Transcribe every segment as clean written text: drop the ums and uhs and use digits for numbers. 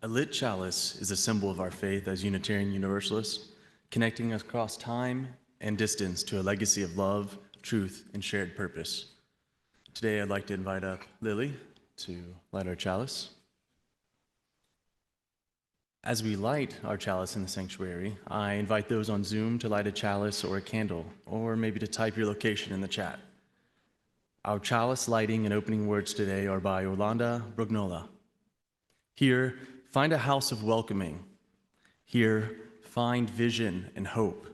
A lit chalice is a symbol of our faith as Unitarian Universalists, connecting us across time and distance to a legacy of love, truth, and shared purpose. Today, I'd like to invite up Lily to light our chalice. As we light our chalice in the sanctuary, I invite those on Zoom to light a chalice or a candle, or maybe to type your location in the chat. Our chalice lighting and opening words today are by Orlando Brugnola. Here, find a house of welcoming. Here, find vision and hope.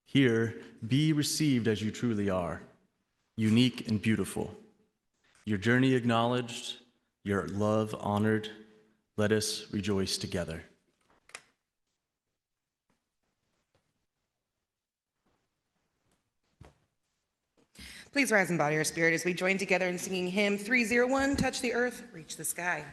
Here, be received as you truly are, unique and beautiful. Your journey acknowledged, your love honored. Let us rejoice together. Please rise in body or spirit as we join together in singing hymn 301, Touch the Earth, Reach the Sky.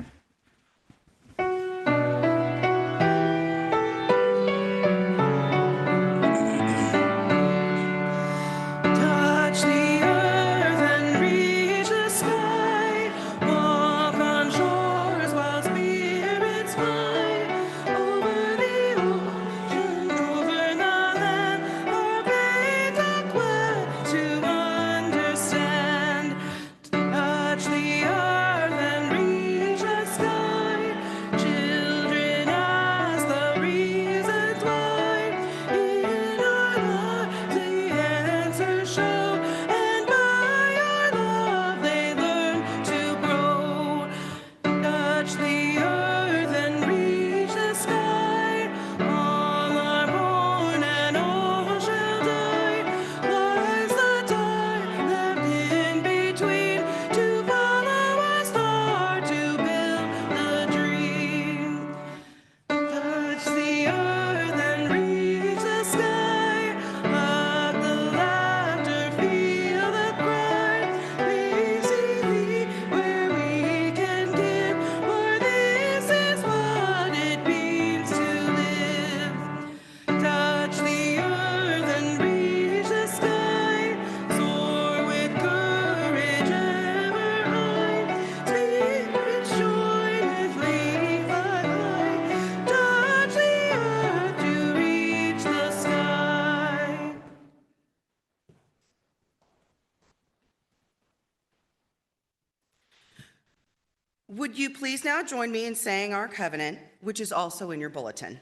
Would you please now join me in saying our covenant, which is also in your bulletin.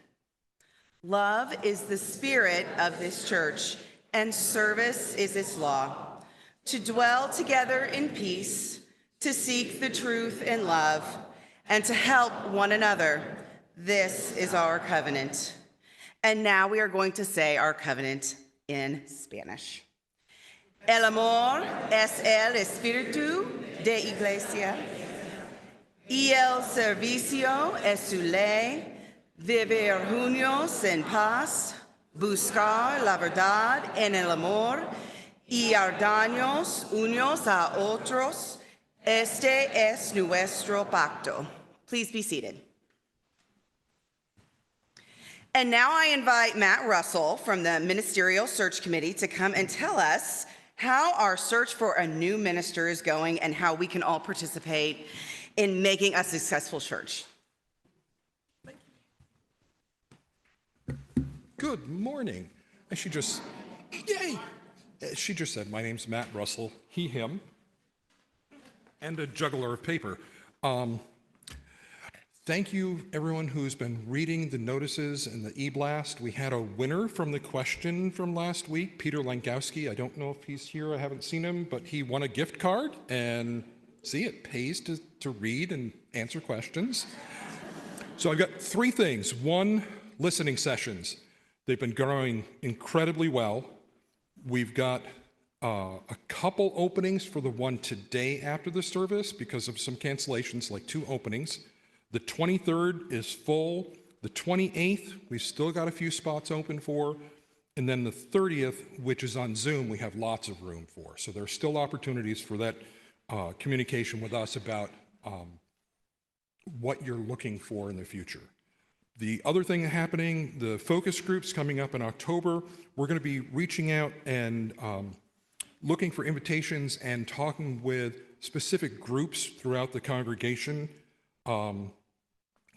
Love is the spirit of this church, and service is its law. To dwell together in peace, to seek the truth in love, and to help one another. This is our covenant. And now we are going to say our covenant in Spanish. El amor es el espíritu de iglesia. Y el servicio es su ley, vivir juntos en paz, buscar la verdad en el amor y ayudarnos unos a otros. Este es nuestro pacto. Please be seated. And now I invite Matt Russell from the Ministerial Search Committee to come and tell us how our search for a new minister is going and how we can all participate in making a successful church. Good morning. As she just said, my name's Matt Russell, he, him, and a juggler of paper. Thank you, everyone who's been reading the notices and the e-blast. We had a winner from the question from last week, Peter Lankowski. I don't know if he's here, I haven't seen him, but he won a gift card, and see, it pays to read and answer questions. So I've got three things. One, listening sessions. They've been growing incredibly well. We've got a couple openings for the one today after the service because of some cancellations, like 2 openings. The 23rd is full. The 28th, we've still got a few spots open for. And then the 30th, which is on Zoom, we have lots of room for. So there are still opportunities for that communication with us about what you're looking for in the future. The other thing happening, the focus groups coming up in October, we're going to be reaching out and looking for invitations and talking with specific groups throughout the congregation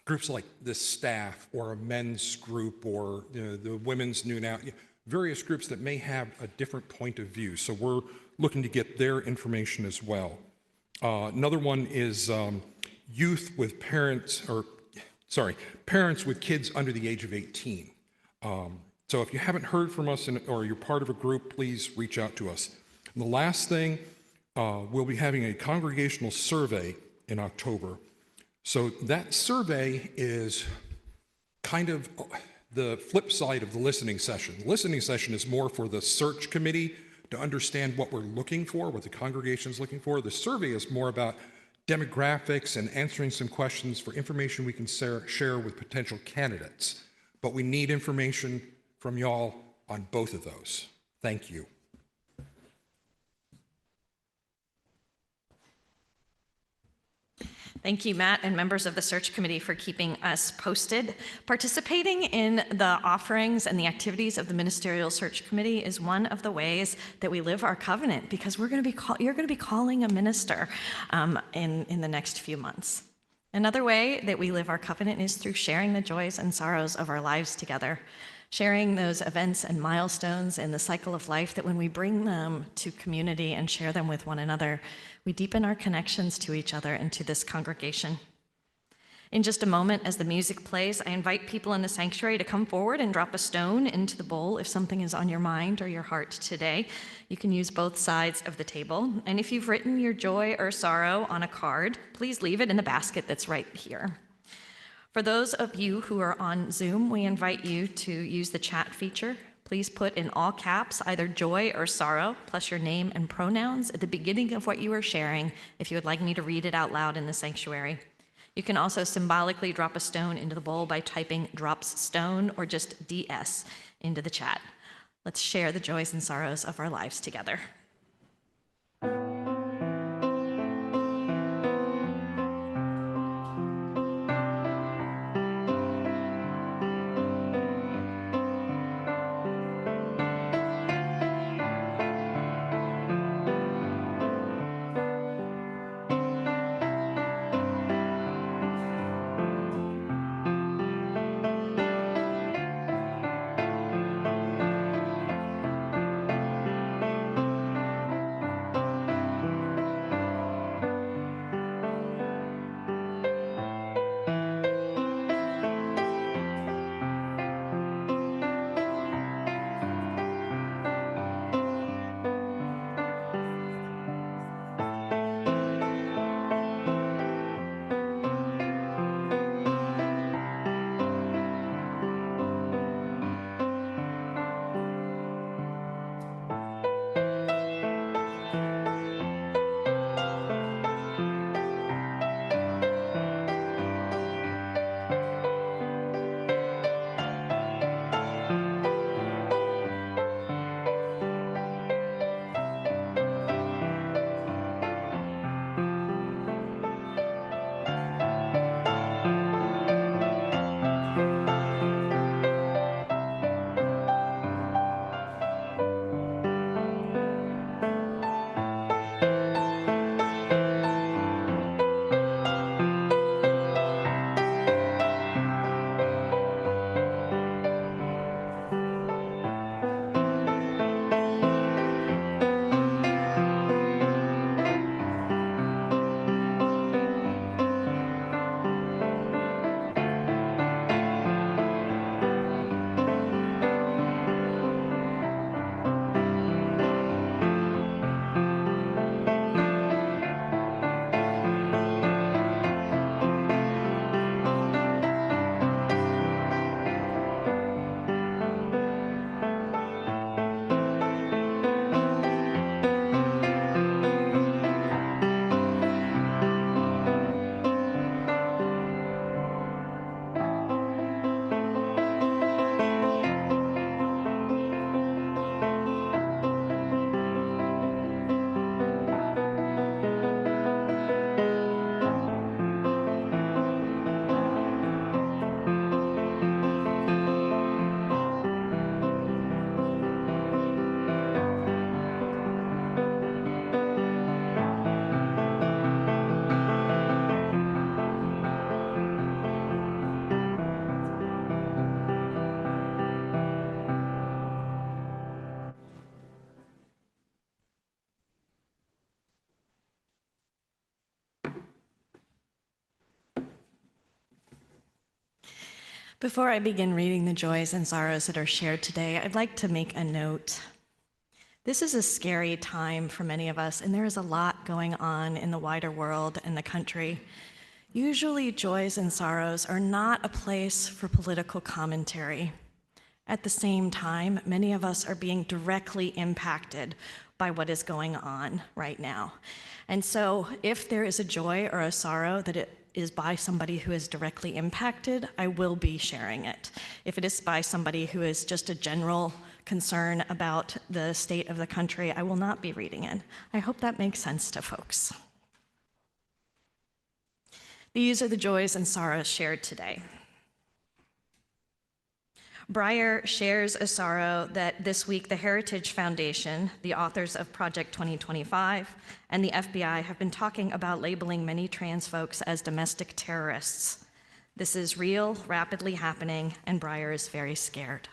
groups like the staff or a men's group or the women's noon out, various groups that may have a different point of view. So we're looking to get their information as well. Another one is youth with parents, parents with kids under the age of 18. So if you haven't heard from us or you're part of a group, please reach out to us. And the last thing, we'll be having a congregational survey in October. So that survey is kind of the flip side of the listening session. The listening session is more for the search committee to understand what we're looking for, what the congregation is looking for. The survey is more about demographics and answering some questions for information we can share with potential candidates. But we need information from y'all on both of those. Thank you. Thank you, Matt, and members of the search committee for keeping us posted. Participating in the offerings and the activities of the ministerial search committee is one of the ways that we live our covenant, because you're going to be calling a minister in the next few months. Another way that we live our covenant is through sharing the joys and sorrows of our lives together, sharing those events and milestones in the cycle of life that when we bring them to community and share them with one another, we deepen our connections to each other and to this congregation. In just a moment, as the music plays, I invite people in the sanctuary to come forward and drop a stone into the bowl if something is on your mind or your heart today. You can use both sides of the table. And if you've written your joy or sorrow on a card, please leave it in the basket that's right here. For those of you who are on Zoom, we invite you to use the chat feature. Please put in all caps either joy or sorrow, plus your name and pronouns at the beginning of what you are sharing if you would like me to read it out loud in the sanctuary. You can also symbolically drop a stone into the bowl by typing drops stone or just DS into the chat. Let's share the joys and sorrows of our lives together. Before I begin reading the joys and sorrows that are shared today, I'd like to make a note. This is a scary time for many of us, and there is a lot going on in the wider world and the country. Usually, joys and sorrows are not a place for political commentary. At the same time, many of us are being directly impacted by what is going on right now. And so, if there is a joy or a sorrow that it is by somebody who is directly impacted, I will be sharing it. If it is by somebody who is just a general concern about the state of the country, I will not be reading it. I hope that makes sense to folks. These are the joys and sorrows shared today. Breyer shares a sorrow that this week the Heritage Foundation, the authors of Project 2025, and the FBI have been talking about labeling many trans folks as domestic terrorists. This is real, rapidly happening, and Breyer is very scared.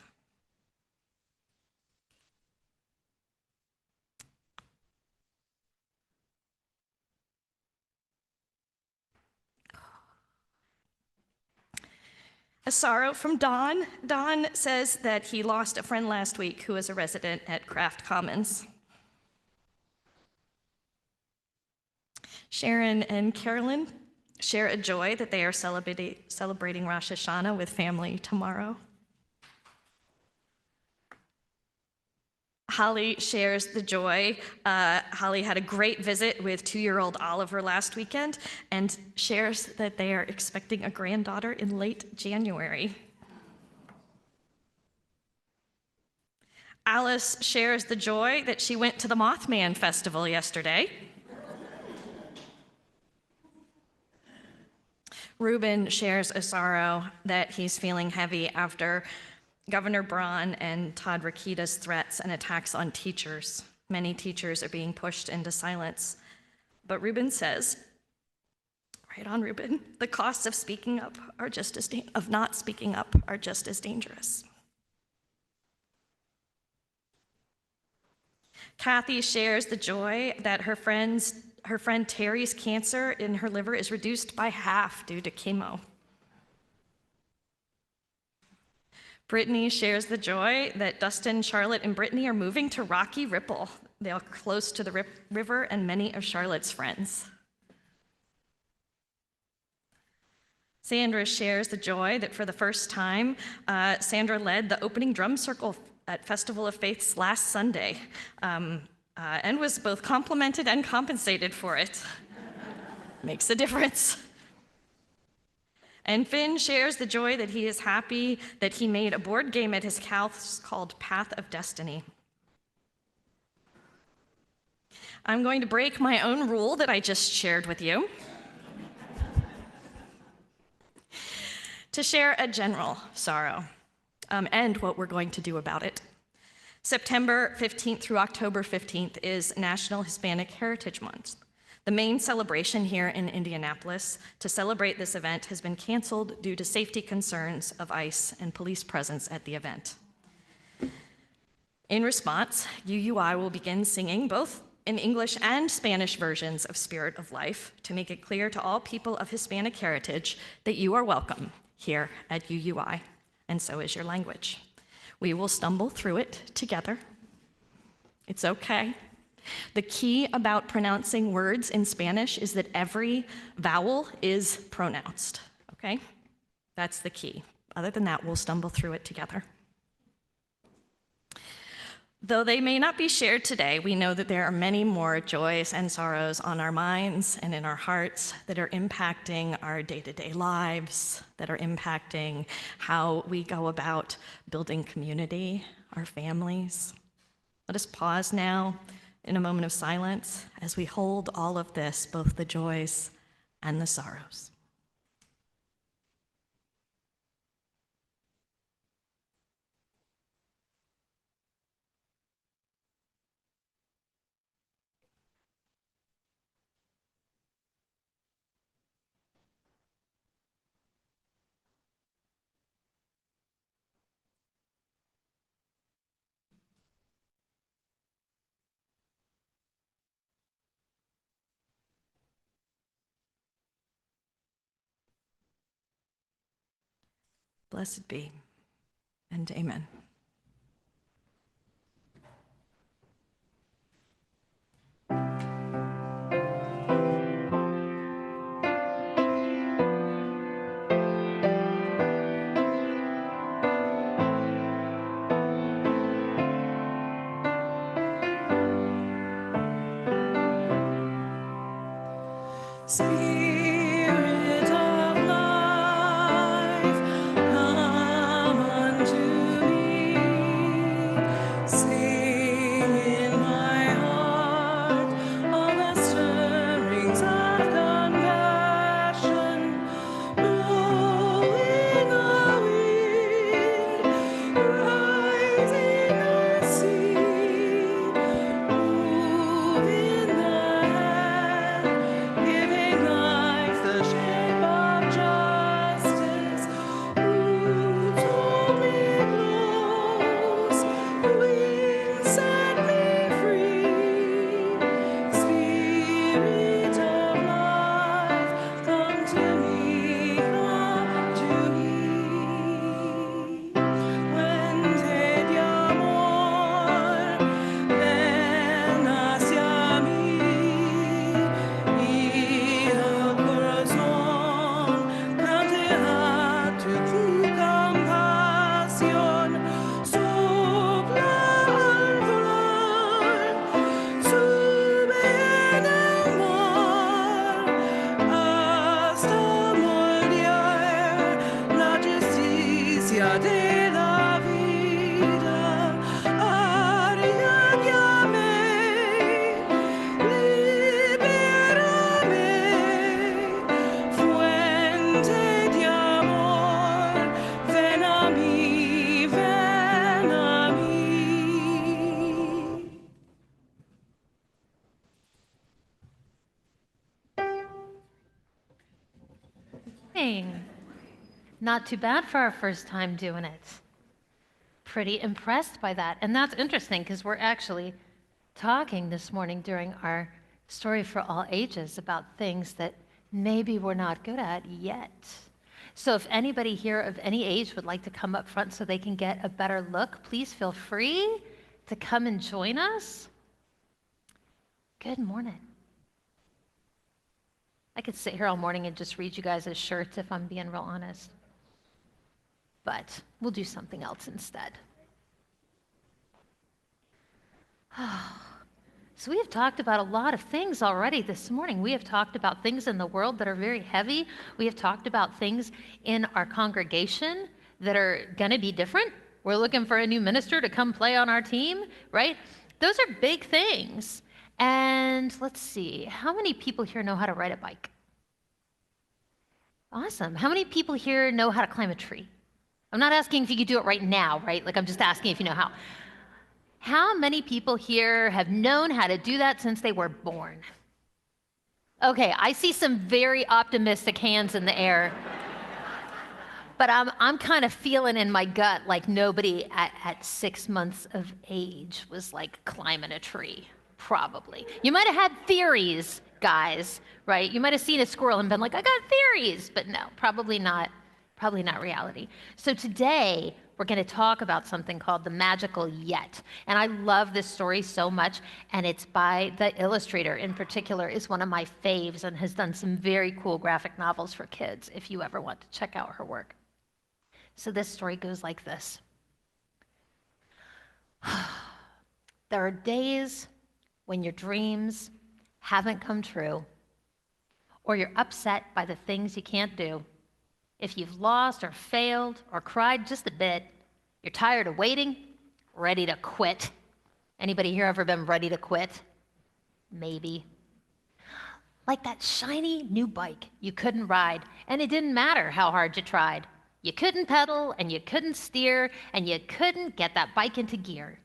A sorrow from Don. Don says that he lost a friend last week who was a resident at Craft Commons. Sharon and Carolyn share a joy that they are celebrating Rosh Hashanah with family tomorrow. Holly shares the joy. Holly had a great visit with 2-year-old Oliver last weekend and shares that they are expecting a granddaughter in late January. Alice shares the joy that she went to the Mothman Festival yesterday. Reuben shares a sorrow that he's feeling heavy after Governor Braun and Todd Rokita's threats and attacks on teachers. Many teachers are being pushed into silence. But Reuben says, right on Reuben, the costs of speaking up are just as of not speaking up are just as dangerous. Kathy shares the joy that her friend Terry's cancer in her liver is reduced by half due to chemo. Brittany shares the joy that Dustin, Charlotte, and Brittany are moving to Rocky Ripple. They are close to the river and many of Charlotte's friends. Sandra shares the joy that for the first time, Sandra led the opening drum circle at Festival of Faiths last Sunday, and was both complimented and compensated for it. Makes a difference. And Finn shares the joy that he is happy that he made a board game at his house called Path of Destiny. I'm going to break my own rule that I just shared with you to share a general sorrow and what we're going to do about it. September 15th through October 15th is National Hispanic Heritage Month. The main celebration here in Indianapolis to celebrate this event has been canceled due to safety concerns of ICE and police presence at the event. In response, UUI will begin singing both in English and Spanish versions of Spirit of Life to make it clear to all people of Hispanic heritage that you are welcome here at UUI, and so is your language. We will stumble through it together. It's okay. The key about pronouncing words in Spanish is that every vowel is pronounced, okay? That's the key. Other than that, we'll stumble through it together. Though they may not be shared today, we know that there are many more joys and sorrows on our minds and in our hearts that are impacting our day-to-day lives, that are impacting how we go about building community, our families. Let us pause now in a moment of silence as we hold all of this, both the joys and the sorrows. Blessed be, and amen. Spirit of life, come unto me. Sing in my heart all the stirrings of compassion, blowing a wind, rising a sea, moving the hand, giving life the shape of justice. Roots hold me close, wings set me free. Spirit of life, come to me, come to me. When te amor, ven hacia mí, y el corazón cantará tu compasión. Sopla al volar, sube en el mar, hasta moldear la justicia de la vida. Arráncame, libérame, fuente de amor, ven a mí, ven a mí. Not too bad for our first time doing it. Pretty impressed by that. And that's interesting because we're actually talking this morning during our Story for All Ages about things that maybe we're not good at yet. So if anybody here of any age would like to come up front so they can get a better look, please feel free to come and join us. Good morning. I could sit here all morning and just read you guys' shirts if I'm being real honest. But we'll do something else instead. So we have talked about a lot of things already this morning. We have talked about things in the world that are very heavy. We have talked about things in our congregation that are going to be different. We're looking for a new minister to come play on our team, right? Those are big things. And let's see, how many people here know how to ride a bike? Awesome. How many people here know how to climb a tree? I'm not asking if you could do it right now, right? Like, I'm just asking if you know how. How many people here have known how to do that since they were born? Okay, I see some very optimistic hands in the air. But I'm kind of feeling in my gut like nobody at 6 months of age was like climbing a tree, probably. You might have had theories, guys, right? You might have seen a squirrel and been like, I got theories, but no, probably not reality. So today, we're going to talk about something called the magical yet. And I love this story so much, and it's by the illustrator in particular, is one of my faves and has done some very cool graphic novels for kids if you ever want to check out her work. So this story goes like this. There are days when your dreams haven't come true, or you're upset by the things you can't do. If you've lost or failed or cried just a bit, you're tired of waiting, ready to quit. Anybody here ever been ready to quit? Maybe. Like that shiny new bike you couldn't ride, and it didn't matter how hard you tried. You couldn't pedal, and you couldn't steer, and you couldn't get that bike into gear.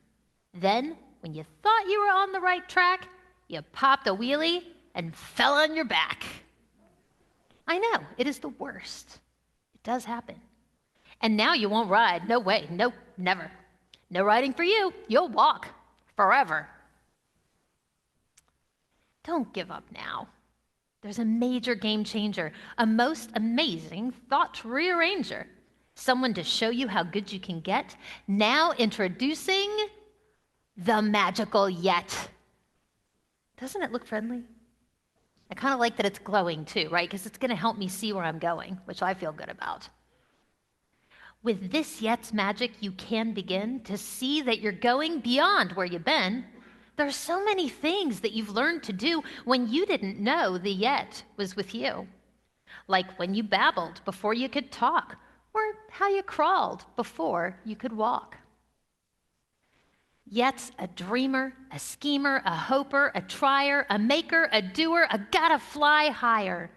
Then, when you thought you were on the right track, you popped a wheelie and fell on your back. I know, it is the worst. It does happen. And now you won't ride. No way. Nope, never. No riding for you. You'll walk forever. Don't give up now. There's a major game changer, a most amazing thought rearranger. someone to show you how good you can get. Now introducing the magical yet. Doesn't it look friendly? I kind of like that it's glowing too, right? Because it's going to help me see where I'm going, which I feel good about. With this yet's magic, you can begin to see that you're going beyond where you've been. There are so many things that you've learned to do when you didn't know the yet was with you. Like when you babbled before you could talk, or how you crawled before you could walk. Yet's a dreamer, a schemer, a hoper, a trier, a maker, a doer, a gotta fly higher.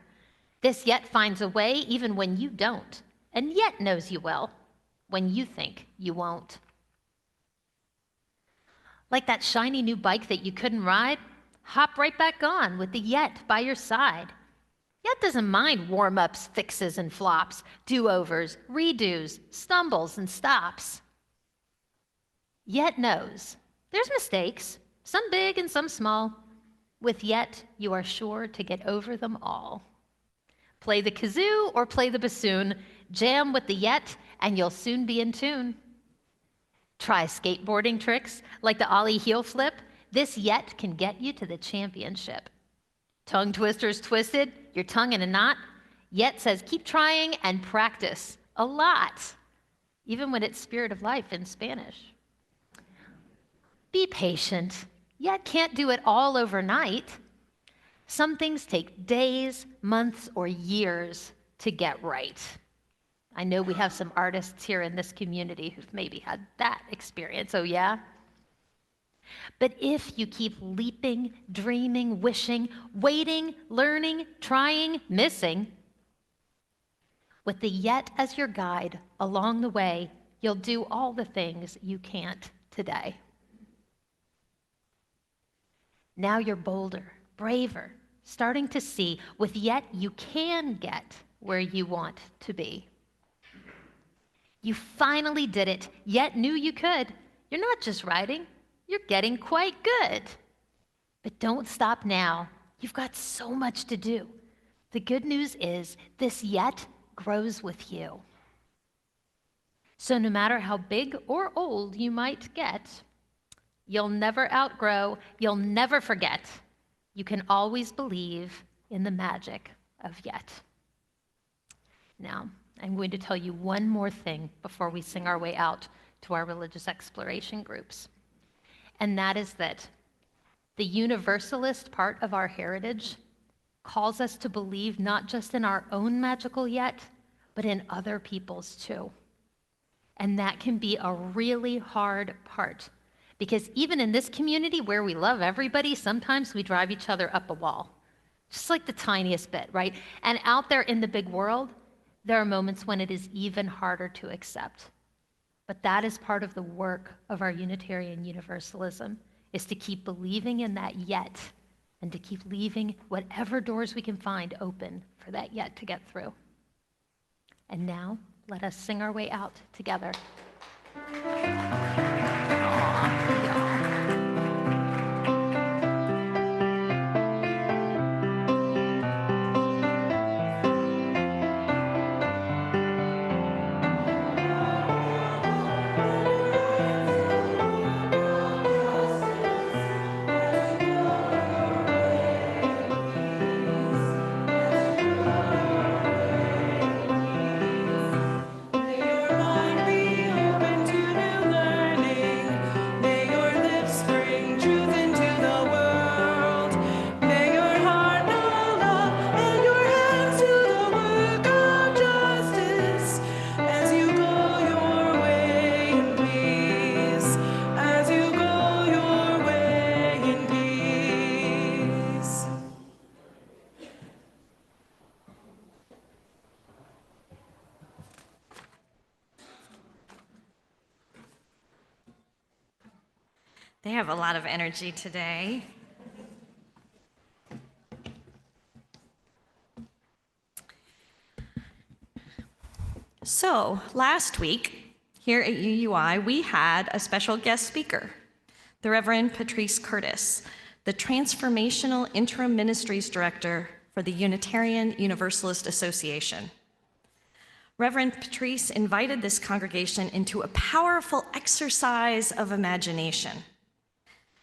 This yet finds a way even when you don't, and yet knows you well when you think you won't. Like that shiny new bike that you couldn't ride, hop right back on with the yet by your side. Yet doesn't mind warm-ups, fixes, and flops, do-overs, redos, stumbles, and stops. Yet knows there's mistakes, some big and some small. With yet, you are sure to get over them all. Play the kazoo or play the bassoon, jam with the yet, and you'll soon be in tune. Try skateboarding tricks like the ollie heel flip. This yet can get you to the championship. Tongue twisters twisted, your tongue in a knot. Yet says keep trying and practice a lot, even when it's spirit of life in Spanish. Be patient, yet can't do it all overnight. Some things take days, months, or years to get right. I know we have some artists here in this community who've maybe had that experience, oh yeah? But if you keep leaping, dreaming, wishing, waiting, learning, trying, missing, with the yet as your guide along the way, you'll do all the things you can't today. Now you're bolder, braver, starting to see with yet you can get where you want to be. You finally did it, yet knew you could. You're not just writing, you're getting quite good. But don't stop now. You've got so much to do. The good news is this yet grows with you. So no matter how big or old you might get, you'll never outgrow, you'll never forget. You can always believe in the magic of yet. Now, I'm going to tell you one more thing before we sing our way out to our religious exploration groups. And that is that the universalist part of our heritage calls us to believe not just in our own magical yet, but in other people's too. And that can be a really hard part. Because even in this community where we love everybody, sometimes we drive each other up a wall. Just like the tiniest bit, right? And out there in the big world, there are moments when it is even harder to accept. But that is part of the work of our Unitarian Universalism, is to keep believing in that yet, and to keep leaving whatever doors we can find open for that yet to get through. And now, let us sing our way out together. They have a lot of energy today. So, last week, here at UUI, we had a special guest speaker, the Reverend Patrice Curtis, the Transformational Interim Ministries Director for the Unitarian Universalist Association. Reverend Patrice invited this congregation into a powerful exercise of imagination.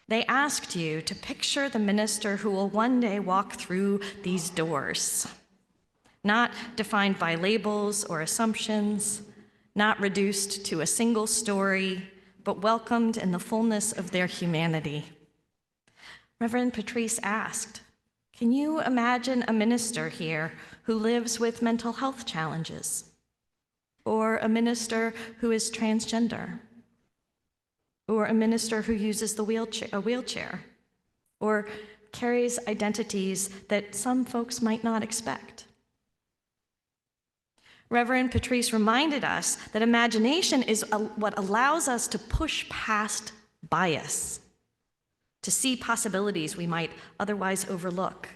They asked you to picture the minister who will one day walk through these doors, not defined by labels or assumptions, not reduced to a single story, but welcomed in the fullness of their humanity. Reverend Patrice asked, "Can you imagine a minister here who lives with mental health challenges? Or a minister who is transgender? Or a minister who uses a wheelchair? Or carries identities that some folks might not expect?" Reverend Patrice reminded us that imagination is what allows us to push past bias, to see possibilities we might otherwise overlook.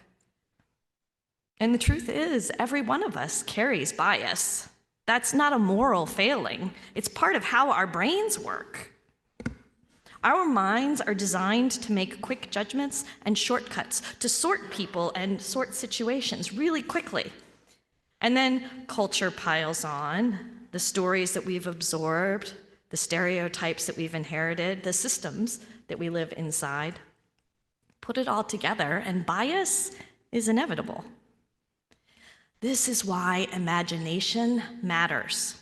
And the truth is, every one of us carries bias. That's not a moral failing. It's part of how our brains work. Our minds are designed to make quick judgments and shortcuts, to sort people and sort situations really quickly. And then culture piles on, the stories that we've absorbed, the stereotypes that we've inherited, the systems that we live inside. Put it all together, and bias is inevitable. This is why imagination matters,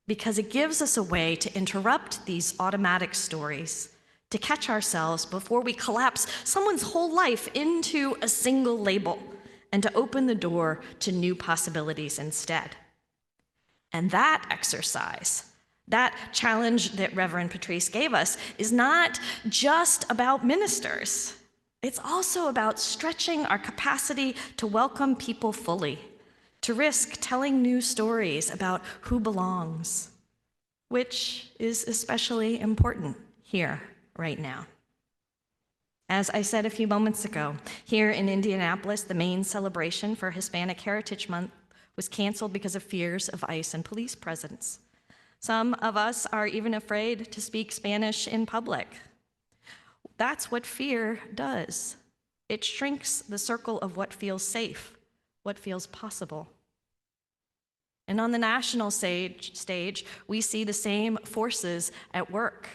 because it gives us a way to interrupt these automatic stories, to catch ourselves before we collapse someone's whole life into a single label, and to open the door to new possibilities instead. And that exercise, that challenge that Reverend Patrice gave us, is not just about ministers. It's also about stretching our capacity to welcome people fully, to risk telling new stories about who belongs, which is especially important here right now. As I said a few moments ago, here in Indianapolis, the main celebration for Hispanic Heritage Month was canceled because of fears of ICE and police presence. Some of us are even afraid to speak Spanish in public. That's what fear does. It shrinks the circle of what feels safe, what feels possible. And on the national stage, we see the same forces at work.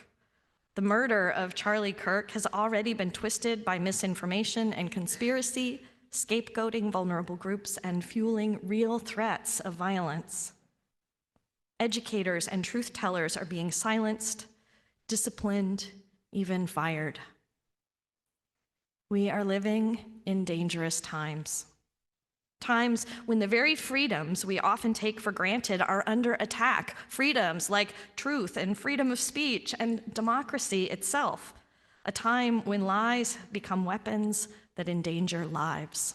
The murder of Charlie Kirk has already been twisted by misinformation and conspiracy, scapegoating vulnerable groups, and fueling real threats of violence. Educators and truth tellers are being silenced, disciplined, even fired. We are living in dangerous times. Times when the very freedoms we often take for granted are under attack. Freedoms like truth and freedom of speech and democracy itself. A time when lies become weapons that endanger lives.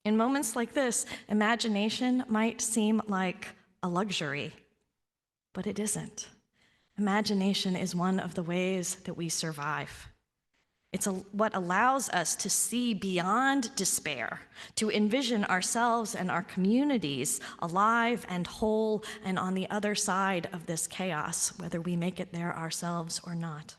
In moments like this, imagination might seem like a luxury, but it isn't. Imagination is one of the ways that we survive. It's what allows us to see beyond despair, to envision ourselves and our communities alive and whole and on the other side of this chaos, whether we make it there ourselves or not.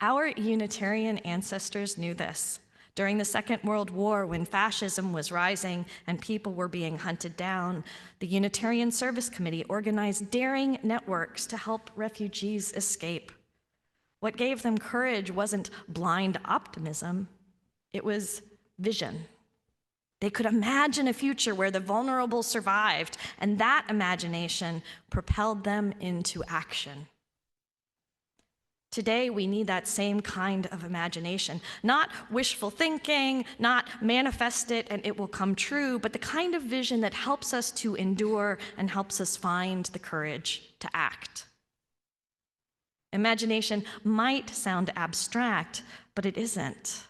Our Unitarian ancestors knew this. During the Second World War, when fascism was rising and people were being hunted down, the Unitarian Service Committee organized daring networks to help refugees escape. What gave them courage wasn't blind optimism, it was vision. They could imagine a future where the vulnerable survived, and that imagination propelled them into action. Today, we need that same kind of imagination, not wishful thinking, not manifest it and it will come true, but the kind of vision that helps us to endure and helps us find the courage to act. Imagination might sound abstract, but it isn't.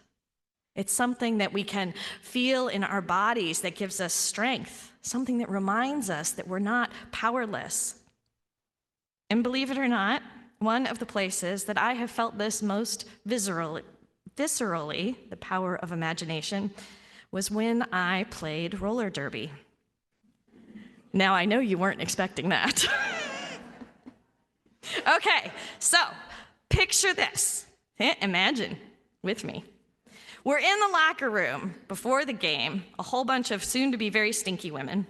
It's something that we can feel in our bodies that gives us strength, something that reminds us that we're not powerless. And believe it or not, one of the places that I have felt this most viscerally, the power of imagination, was when I played roller derby. Now, I know you weren't expecting that. Okay, so picture this. Imagine with me. We're in the locker room before the game, a whole bunch of soon-to-be very stinky women.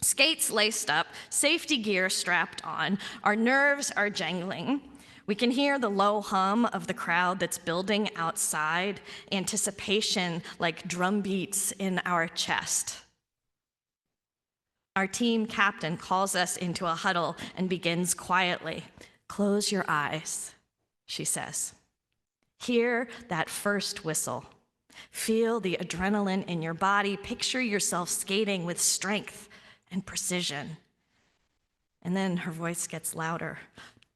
Skates laced up, safety gear strapped on, our nerves are jangling. We can hear the low hum of the crowd that's building outside, anticipation like drum beats in our chest. Our team captain calls us into a huddle and begins quietly. "Close your eyes," she says. Hear that first whistle. Feel the adrenaline in your body. Picture yourself skating with strength and precision. And then her voice gets louder.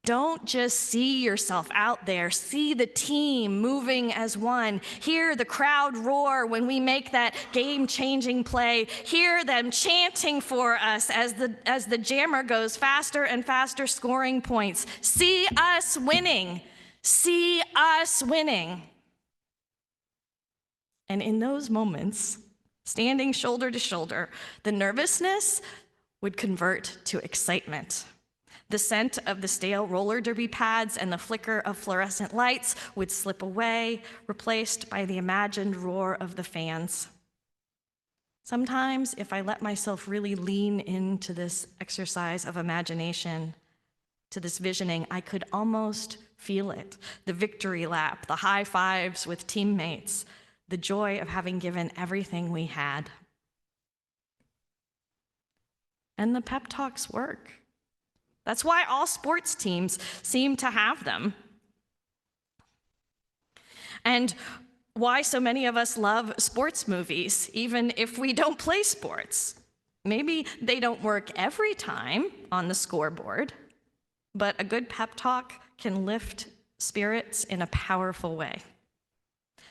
Don't just see yourself out there. See the team moving as one. Hear the crowd roar when we make that game-changing play. Hear them chanting for us as the jammer goes faster and faster, scoring points. See us winning. See us winning. And in those moments, standing shoulder to shoulder, the nervousness would convert to excitement. The scent of the stale roller derby pads and the flicker of fluorescent lights would slip away, replaced by the imagined roar of the fans. Sometimes, if I let myself really lean into this exercise of imagination, to this visioning, I could almost feel it. The victory lap, the high fives with teammates, the joy of having given everything we had. And the pep talks work. That's why all sports teams seem to have them. And why so many of us love sports movies, even if we don't play sports. Maybe they don't work every time on the scoreboard, but a good pep talk can lift spirits in a powerful way.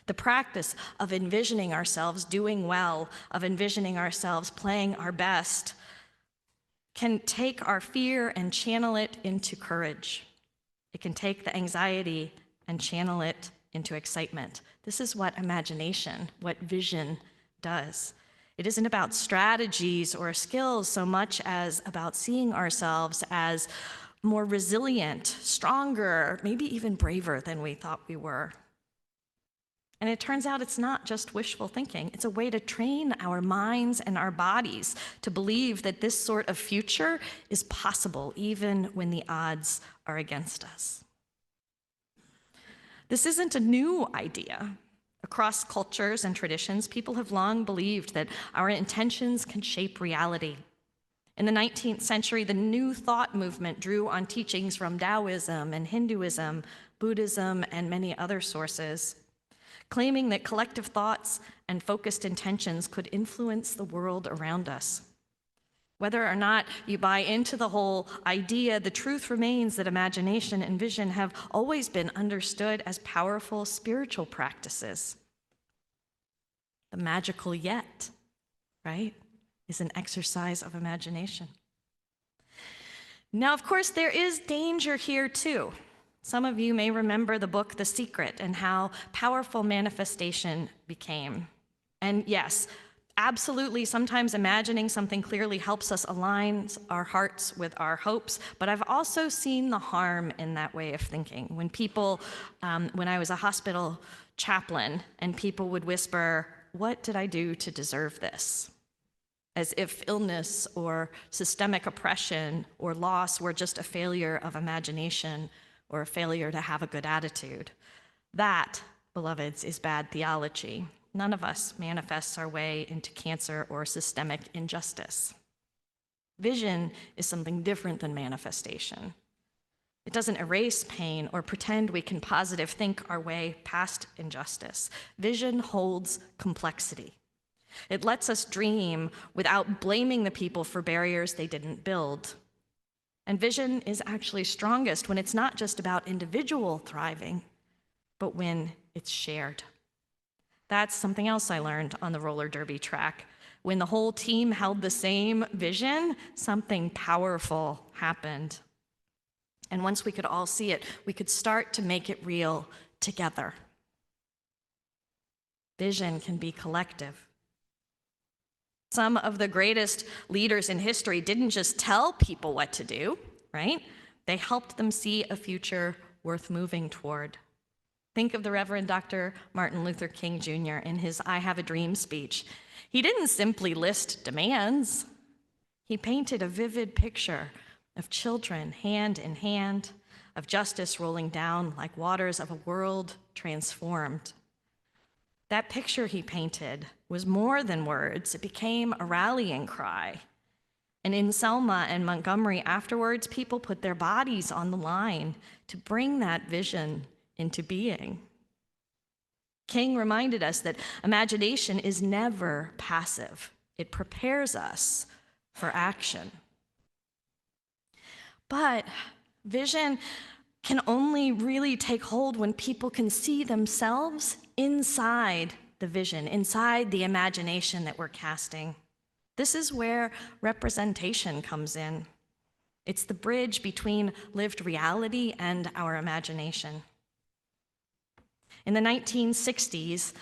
The practice of envisioning ourselves doing well, of envisioning ourselves playing our best, can take our fear and channel it into courage. It can take the anxiety and channel it into excitement. This is what imagination, what vision does. It isn't about strategies or skills so much as about seeing ourselves as more resilient, stronger, maybe even braver than we thought we were. And it turns out it's not just wishful thinking. It's a way to train our minds and our bodies to believe that this sort of future is possible even when the odds are against us. This isn't a new idea. Across cultures and traditions, people have long believed that our intentions can shape reality. In the 19th century, the New Thought movement drew on teachings from Taoism and Hinduism, Buddhism, and many other sources, claiming that collective thoughts and focused intentions could influence the world around us. Whether or not you buy into the whole idea, the truth remains that imagination and vision have always been understood as powerful spiritual practices. The magical yet, right, is an exercise of imagination. Now, of course, there is danger here too. Some of you may remember the book The Secret and how powerful manifestation became. And yes, absolutely, sometimes imagining something clearly helps us align our hearts with our hopes, but I've also seen the harm in that way of thinking. When people, when I was a hospital chaplain, and people would whisper, "What did I do to deserve this?" As if illness or systemic oppression or loss were just a failure of imagination or a failure to have a good attitude. That, beloveds, is bad theology. None of us manifests our way into cancer or systemic injustice. Vision is something different than manifestation. It doesn't erase pain or pretend we can positive think our way past injustice. Vision holds complexity. It lets us dream without blaming the people for barriers they didn't build. And vision is actually strongest when it's not just about individual thriving, but when it's shared. That's something else I learned on the roller derby track. When the whole team held the same vision, something powerful happened. And once we could all see it, we could start to make it real together. Vision can be collective. Some of the greatest leaders in history didn't just tell people what to do, right? They helped them see a future worth moving toward. Think of the Reverend Dr. Martin Luther King Jr. in his I Have a Dream speech. He didn't simply list demands. He painted a vivid picture of children hand in hand, of justice rolling down like waters of a world transformed. That picture he painted was more than words. It became a rallying cry. And in Selma and Montgomery afterwards, people put their bodies on the line to bring that vision into being. King reminded us that imagination is never passive. It prepares us for action. But vision can only really take hold when people can see themselves inside the vision, inside the imagination that we're casting. This is where representation comes in. It's the bridge between lived reality and our imagination. In the 1960s,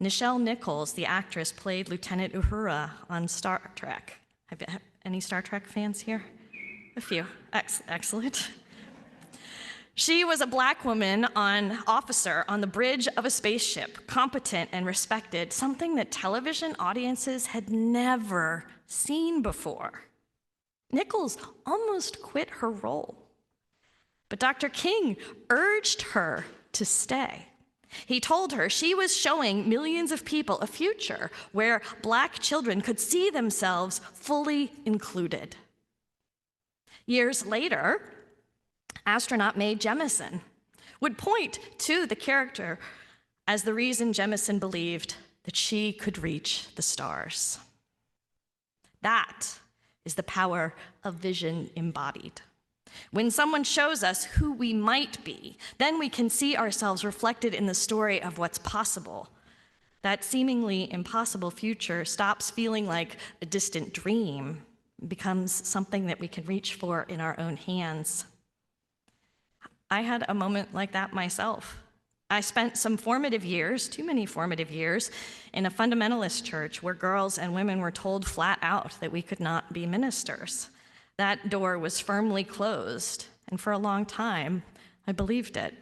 Nichelle Nichols, the actress, played Lieutenant Uhura on Star Trek. Have any Star Trek fans here? A few. Excellent. She was a Black woman officer on the bridge of a spaceship, competent and respected, something that television audiences had never seen before. Nichols almost quit her role, but Dr. King urged her to stay. He told her she was showing millions of people a future where Black children could see themselves fully included. Years later, astronaut Mae Jemison would point to the character as the reason Jemison believed that she could reach the stars. That is the power of vision embodied. When someone shows us who we might be, then we can see ourselves reflected in the story of what's possible. That seemingly impossible future stops feeling like a distant dream, becomes something that we can reach for in our own hands. I had a moment like that myself. I spent some formative years, too many formative years, in a fundamentalist church where girls and women were told flat out that we could not be ministers. That door was firmly closed, and for a long time, I believed it.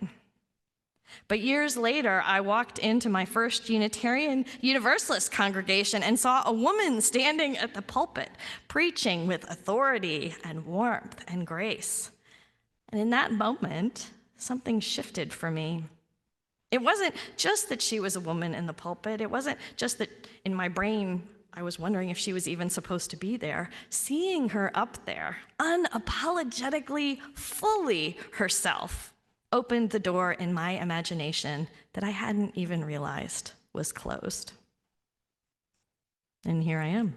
But years later, I walked into my first Unitarian Universalist congregation and saw a woman standing at the pulpit, preaching with authority and warmth and grace. And in that moment, something shifted for me. It wasn't just that she was a woman in the pulpit. It wasn't just that in my brain, I was wondering if she was even supposed to be there. Seeing her up there, unapologetically, fully herself, opened the door in my imagination that I hadn't even realized was closed. And here I am.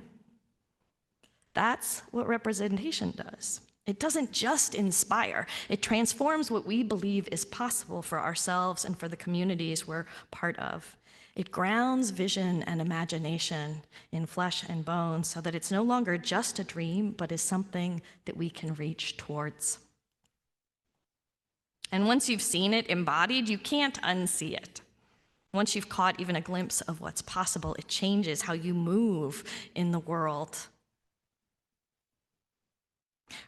That's what representation does. It doesn't just inspire, it transforms what we believe is possible for ourselves and for the communities we're part of. It grounds vision and imagination in flesh and bone so that it's no longer just a dream, but is something that we can reach towards. And once you've seen it embodied, you can't unsee it. Once you've caught even a glimpse of what's possible, it changes how you move in the world.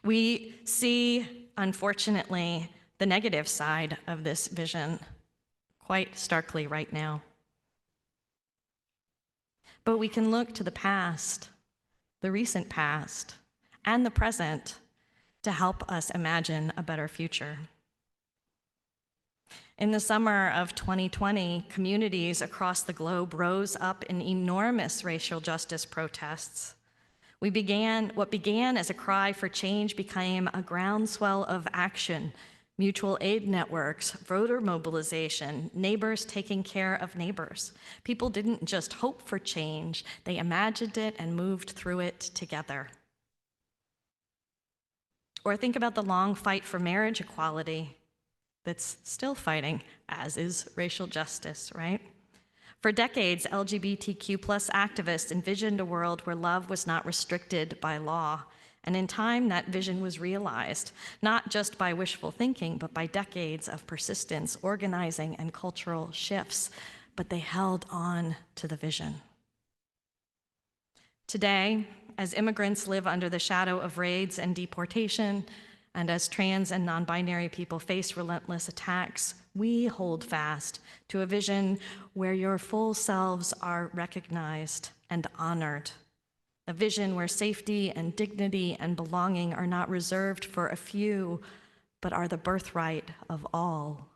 We see, unfortunately, the negative side of this vision quite starkly right now. But we can look to the past, the recent past, and the present to help us imagine a better future. In the summer of 2020, communities across the globe rose up in enormous racial justice protests. What began as a cry for change became a groundswell of action, mutual aid networks, voter mobilization, neighbors taking care of neighbors. People didn't just hope for change, they imagined it and moved through it together. Or think about the long fight for marriage equality that's still fighting, as is racial justice, right? For decades, LGBTQ+ activists envisioned a world where love was not restricted by law. And in time, that vision was realized, not just by wishful thinking, but by decades of persistence, organizing, and cultural shifts. But they held on to the vision. Today, as immigrants live under the shadow of raids and deportation, and as trans and non-binary people face relentless attacks, we hold fast to a vision where your full selves are recognized and honored, A vision where safety and dignity and belonging are not reserved for a few, but are the birthright of all.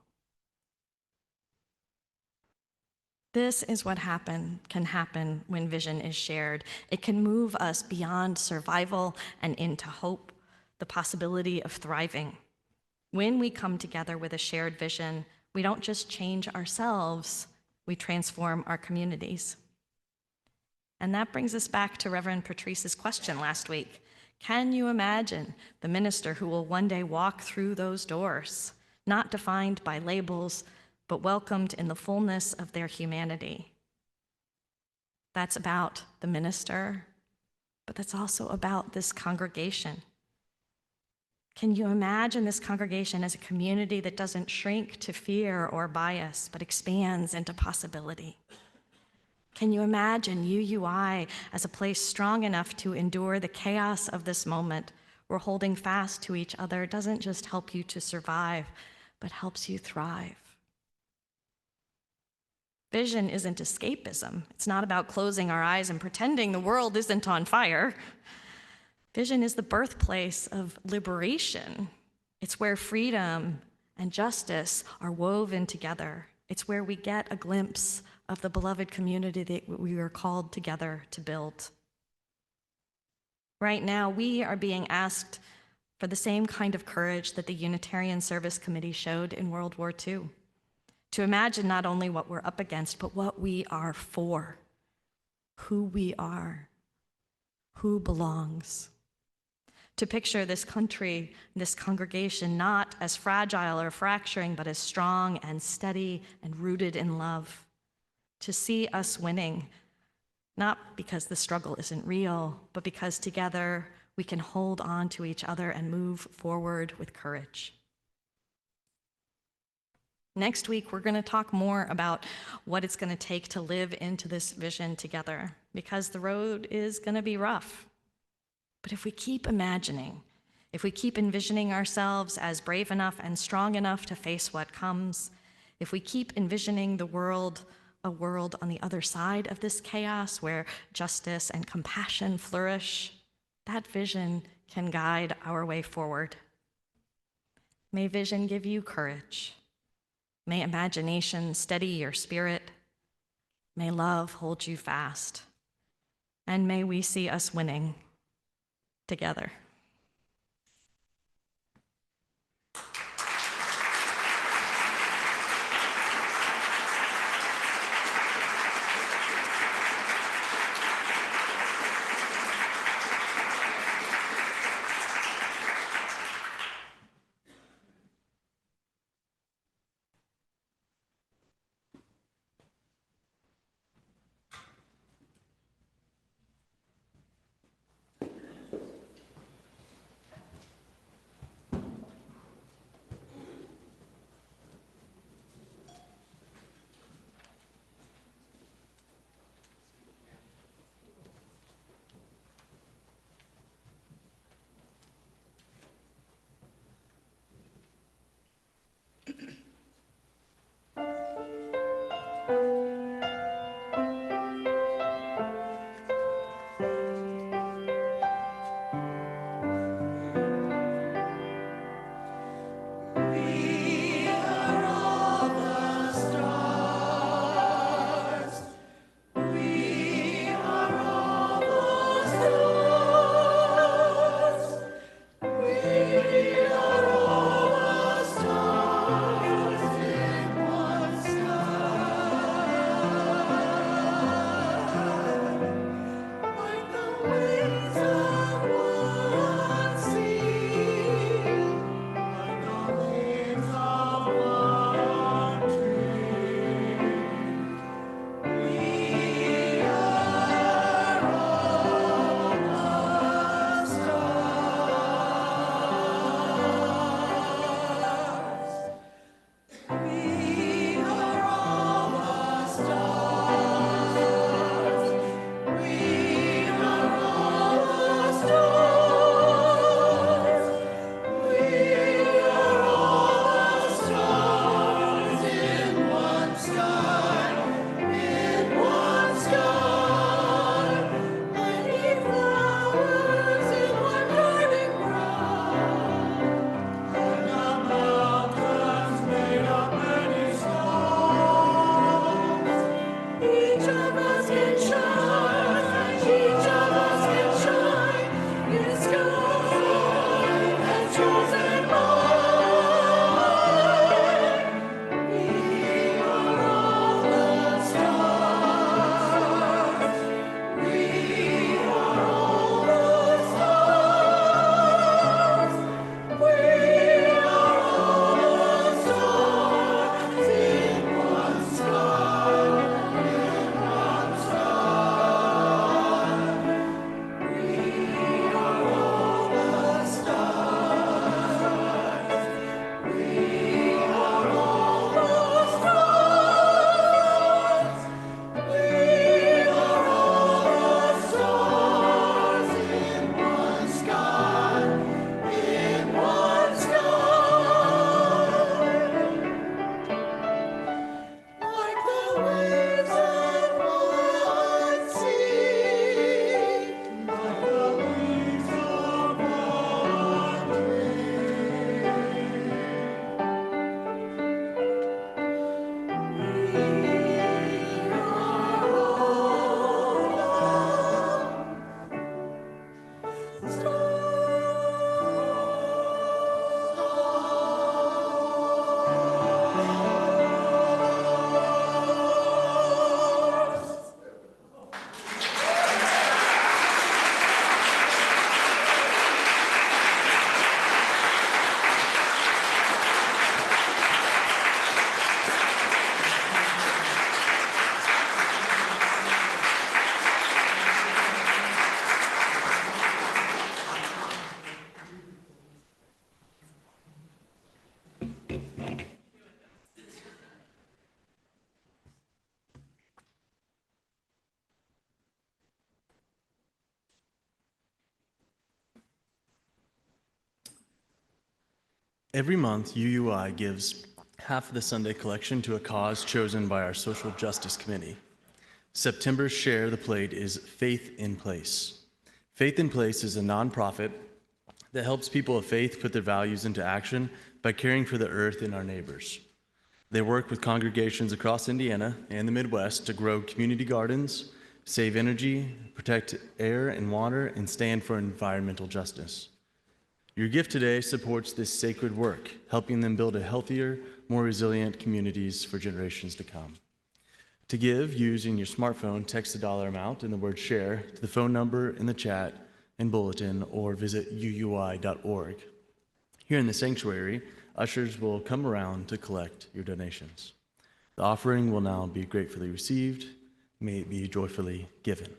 This is what can happen when vision is shared. It can move us beyond survival and into hope, the possibility of thriving. When we come together with a shared vision, we don't just change ourselves, we transform our communities. And that brings us back to Reverend Patrice's question last week. Can you imagine the minister who will one day walk through those doors, not defined by labels, but welcomed in the fullness of their humanity? That's about the minister, but that's also about this congregation. Can you imagine this congregation as a community that doesn't shrink to fear or bias, but expands into possibility? Can you imagine UUI as a place strong enough to endure the chaos of this moment, where holding fast to each other doesn't just help you to survive, but helps you thrive? Vision isn't escapism. It's not about closing our eyes and pretending the world isn't on fire. Vision is the birthplace of liberation. It's where freedom and justice are woven together. It's where we get a glimpse of the beloved community that we are called together to build. Right now, we are being asked for the same kind of courage that the Unitarian Service Committee showed in World War II, to imagine not only what we're up against, but what we are for, who we are, who belongs. To picture this country, this congregation, not as fragile or fracturing, but as strong and steady and rooted in love. To see us winning, not because the struggle isn't real, but because together we can hold on to each other and move forward with courage. Next week, we're going to talk more about what it's going to take to live into this vision together, because the road is going to be rough. But if we keep imagining, if we keep envisioning ourselves as brave enough and strong enough to face what comes, if we keep envisioning a world on the other side of this chaos where justice and compassion flourish, that vision can guide our way forward. May vision give you courage. May imagination steady your spirit. May love hold you fast. And may we see us winning together. Every month, UUI gives half of the Sunday collection to a cause chosen by our Social Justice Committee. September's Share of the Plate is Faith in Place. Faith in Place is a nonprofit that helps people of faith put their values into action by caring for the earth and our neighbors. They work with congregations across Indiana and the Midwest to grow community gardens, save energy, protect air and water, and stand for environmental justice. Your gift today supports this sacred work, helping them build a healthier, more resilient communities for generations to come. To give, using your smartphone, text the dollar amount and the word share to the phone number in the chat and bulletin, or visit uui.org. Here in the sanctuary, ushers will come around to collect your donations. The offering will now be gratefully received. May it be joyfully given.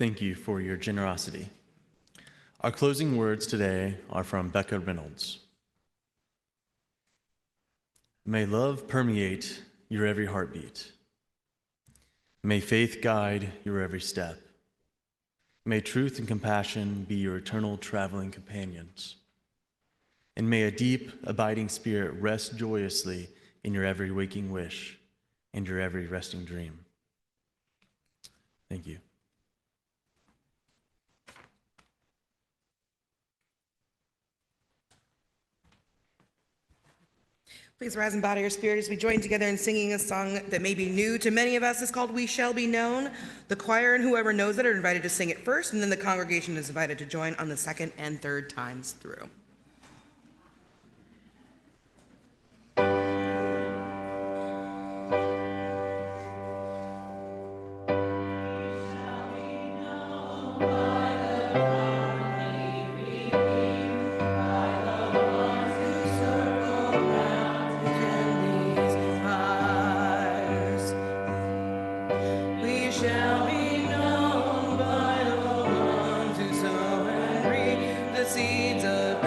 Thank you for your generosity. Our closing words today are from Becca Reynolds. May love permeate your every heartbeat. May faith guide your every step. May truth and compassion be your eternal traveling companions. And may a deep, abiding spirit rest joyously in your every waking wish and your every resting dream. Thank you. Please rise and bow to your spirit as we join together in singing a song that may be new to many of us. It's called We Shall Be Known. The choir and whoever knows it are invited to sing it first, and then the congregation is invited to join on the second and third times through. Seeds of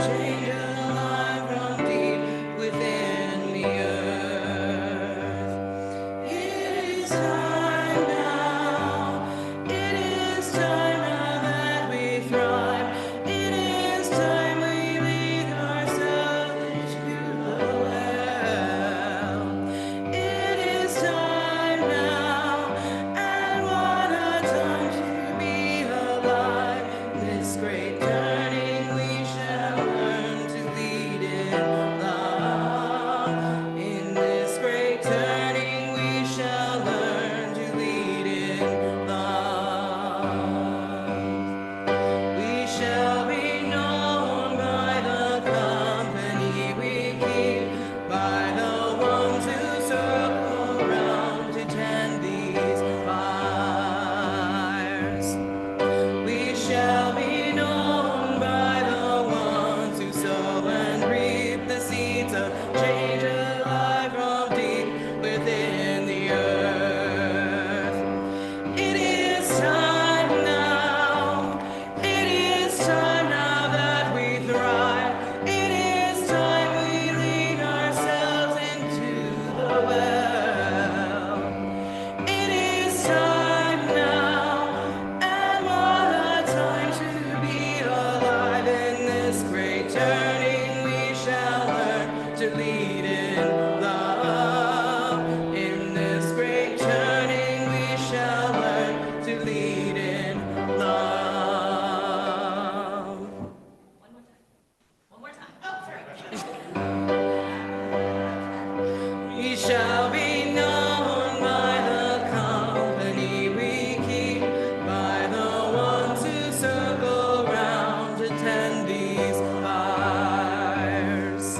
We shall be known by the company we keep, by the ones who circle round to tend these fires.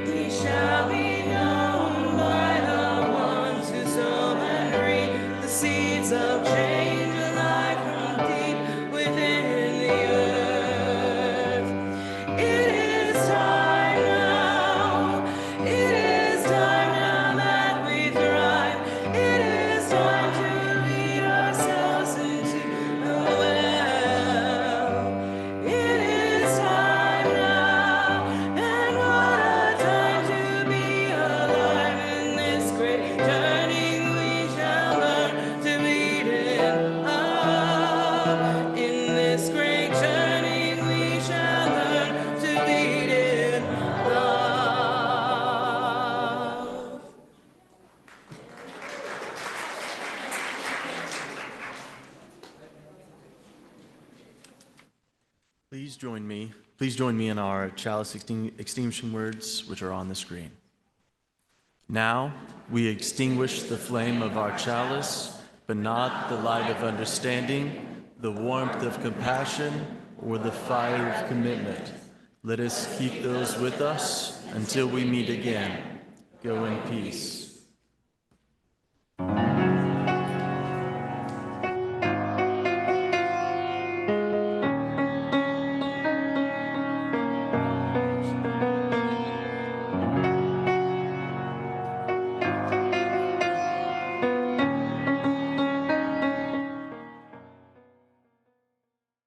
We shall be known by the ones who sow and reap the seeds of change alive from deep within the earth. It is time now. It is time now that we thrive. It is time to lead ourselves into the well. It is time now, and what a time to be alive in this great turning. We shall learn to lead in love. In this great turning, we shall learn to lead in love. Please join me in our chalice extinguishing words, which are on the screen. Now we extinguish the flame of our chalice, but not the light of understanding, the warmth of compassion, or the fire of commitment. Let us keep those with us until we meet again. Go in peace.